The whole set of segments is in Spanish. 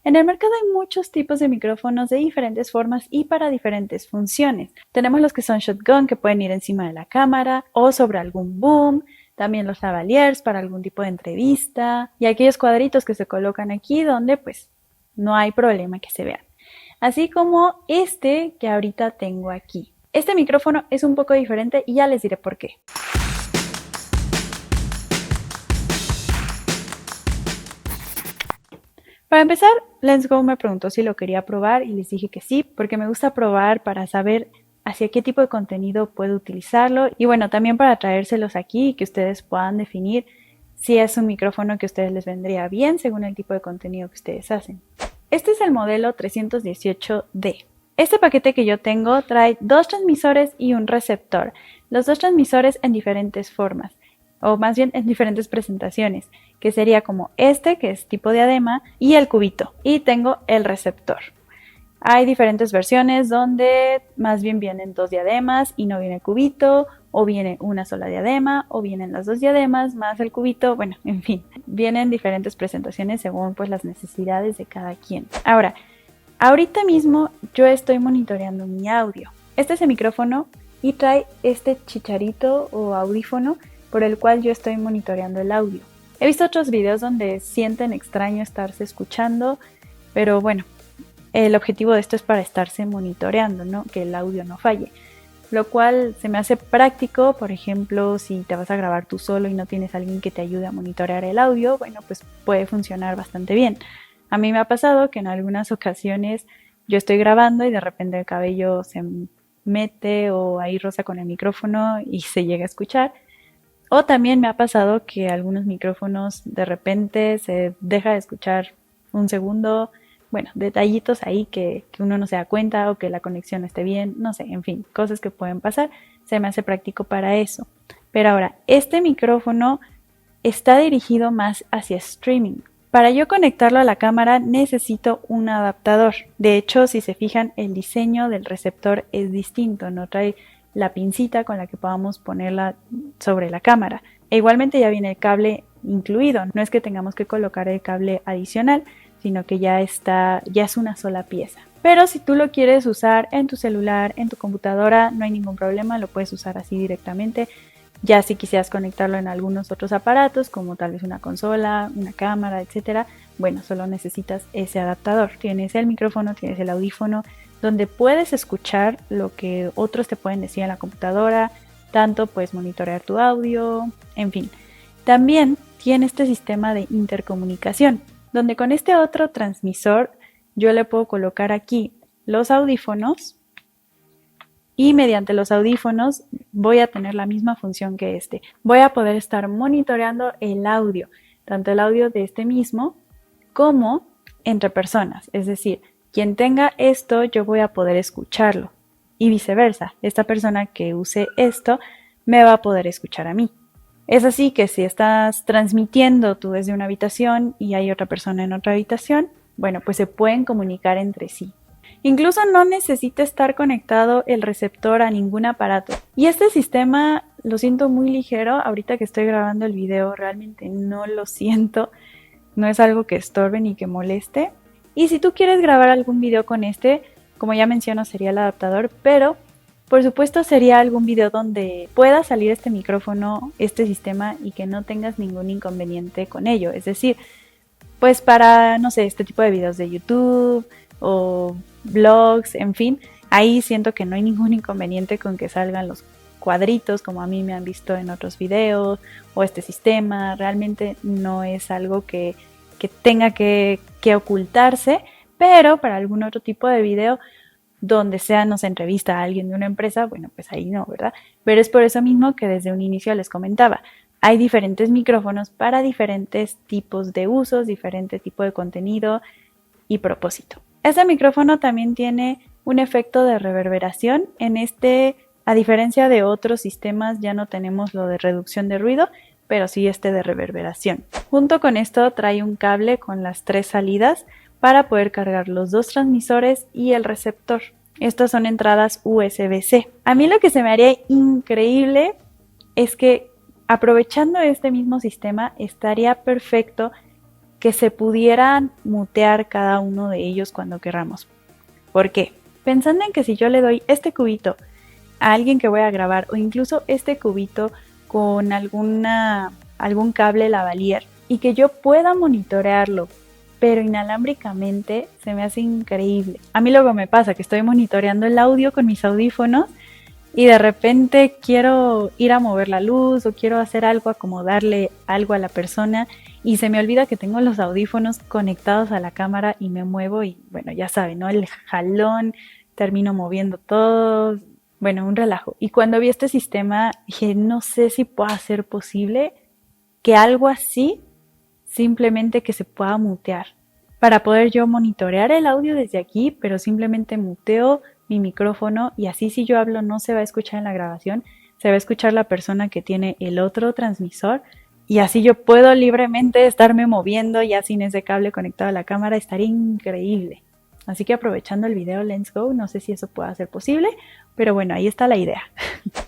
En el mercado hay muchos tipos de micrófonos de diferentes formas y para diferentes funciones. Tenemos los que son shotgun, que pueden ir encima de la cámara o sobre algún boom. También los lavaliers para algún tipo de entrevista. Y aquellos cuadritos que se colocan aquí donde pues no hay problema que se vean. Así como este que ahorita tengo aquí. Este micrófono es un poco diferente y ya les diré por qué. Para empezar, Lensgo me preguntó si lo quería probar y les dije que sí, porque me gusta probar para saber hacia qué tipo de contenido puedo utilizarlo y bueno, también para traérselos aquí y que ustedes puedan definir si es un micrófono que a ustedes les vendría bien según el tipo de contenido que ustedes hacen. Este es el modelo 318D. Este paquete que yo tengo trae 2 transmisores y un receptor. Los 2 transmisores en diferentes formas, o más bien en diferentes presentaciones, que sería como este, que es tipo diadema, y el cubito. Y tengo el receptor. Hay diferentes versiones donde más bien vienen 2 diademas y no viene el cubito, o viene una sola diadema, o vienen las 2 diademas más el cubito, bueno, en fin, vienen diferentes presentaciones según pues las necesidades de cada quien. Ahora, ahorita mismo yo estoy monitoreando mi audio. Este es el micrófono y trae este chicharito o audífono por el cual yo estoy monitoreando el audio. He visto otros videos donde sienten extraño estarse escuchando, pero bueno, el objetivo de esto es para estarse monitoreando, ¿no? Que el audio no falle. Lo cual se me hace práctico, por ejemplo, si te vas a grabar tú solo y no tienes a alguien que te ayude a monitorear el audio, bueno, pues puede funcionar bastante bien. A mí me ha pasado que en algunas ocasiones yo estoy grabando y de repente el cabello se mete o ahí roza con el micrófono y se llega a escuchar. O también me ha pasado que algunos micrófonos de repente se deja de escuchar un segundo. Bueno, detallitos ahí que uno no se da cuenta o que la conexión no esté bien, no sé, en fin, cosas que pueden pasar. Se me hace práctico para eso. Pero ahora, este micrófono está dirigido más hacia streaming. Para yo conectarlo a la cámara necesito un adaptador. De hecho, si se fijan, el diseño del receptor es distinto, no trae la pincita con la que podamos ponerla sobre la cámara. E igualmente ya viene el cable incluido, no es que tengamos que colocar el cable adicional, sino que ya es una sola pieza. Pero si tú lo quieres usar en tu celular, en tu computadora, no hay ningún problema, lo puedes usar así directamente. Ya si quisieras conectarlo en algunos otros aparatos, como tal vez una consola, una cámara, etcétera, bueno, solo necesitas ese adaptador. Tienes el micrófono, tienes el audífono, donde puedes escuchar lo que otros te pueden decir en la computadora, tanto puedes monitorear tu audio, en fin. También tiene este sistema de intercomunicación, donde con este otro transmisor yo le puedo colocar aquí los audífonos y mediante los audífonos voy a tener la misma función que este. Voy a poder estar monitoreando el audio, tanto el audio de este mismo como entre personas. Es decir, quien tenga esto yo voy a poder escucharlo y viceversa. Esta persona que use esto me va a poder escuchar a mí. Es así que si estás transmitiendo tú desde una habitación y hay otra persona en otra habitación, bueno, pues se pueden comunicar entre sí. Incluso no necesita estar conectado el receptor a ningún aparato. Y este sistema lo siento muy ligero. Ahorita que estoy grabando el video realmente no lo siento. No es algo que estorbe ni que moleste. Y si tú quieres grabar algún video con este, como ya menciono, sería el adaptador, pero por supuesto sería algún video donde pueda salir este micrófono, este sistema y que no tengas ningún inconveniente con ello. Es decir, pues para, no sé, este tipo de videos de YouTube o vlogs, en fin, ahí siento que no hay ningún inconveniente con que salgan los cuadritos como a mí me han visto en otros videos o este sistema. Realmente no es algo que tenga que ocultarse, pero para algún otro tipo de video donde sea, nos entrevista a alguien de una empresa, bueno, pues ahí no, ¿verdad? Pero es por eso mismo que desde un inicio les comentaba, hay diferentes micrófonos para diferentes tipos de usos, diferente tipo de contenido y propósito. Este micrófono también tiene un efecto de reverberación. En este, a diferencia de otros sistemas, ya no tenemos lo de reducción de ruido, pero sí este de reverberación. Junto con esto trae un cable con las 3 salidas para poder cargar los 2 transmisores y el receptor. Estas son entradas USB-C. A mí lo que se me haría increíble es que aprovechando este mismo sistema estaría perfecto que se pudieran mutear cada uno de ellos cuando querramos. ¿Por qué? Pensando en que si yo le doy este cubito a alguien que voy a grabar o incluso este cubito con algún cable lavalier y que yo pueda monitorearlo pero inalámbricamente, se me hace increíble. A mí luego me pasa que estoy monitoreando el audio con mis audífonos y de repente quiero ir a mover la luz o quiero hacer algo, acomodarle algo a la persona y se me olvida que tengo los audífonos conectados a la cámara y me muevo y bueno, ya saben, ¿no? El jalón, termino moviendo todo, bueno, un relajo. Y cuando vi este sistema dije, no sé si pueda ser posible que algo así simplemente que se pueda mutear para poder yo monitorear el audio desde aquí, pero simplemente muteo mi micrófono y así si yo hablo no se va a escuchar en la grabación, se va a escuchar la persona que tiene el otro transmisor y así yo puedo libremente estarme moviendo ya sin ese cable conectado a la cámara, estaría increíble. Así que aprovechando el video Let's Go, no sé si eso pueda ser posible, pero bueno, ahí está la idea.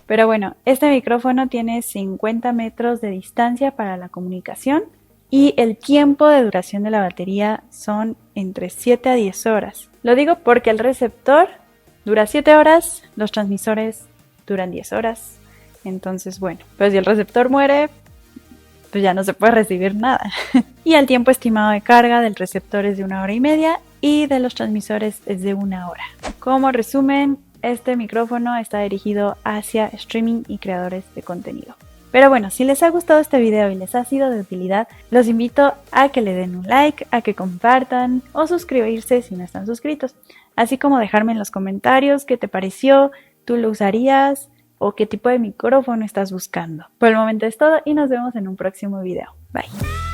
Pero bueno, este micrófono tiene 50 metros de distancia para la comunicación y el tiempo de duración de la batería son entre 7 a 10 horas. Lo digo porque el receptor dura 7 horas, los transmisores duran 10 horas. Entonces, bueno, pues si el receptor muere, pues ya no se puede recibir nada. Y el tiempo estimado de carga del receptor es de 1 hora y media y de los transmisores es de 1 hora. Como resumen, este micrófono está dirigido hacia streaming y creadores de contenido. Pero bueno, si les ha gustado este video y les ha sido de utilidad, los invito a que le den un like, a que compartan o suscribirse si no están suscritos. Así como dejarme en los comentarios qué te pareció, tú lo usarías o qué tipo de micrófono estás buscando. Por el momento es todo y nos vemos en un próximo video. Bye.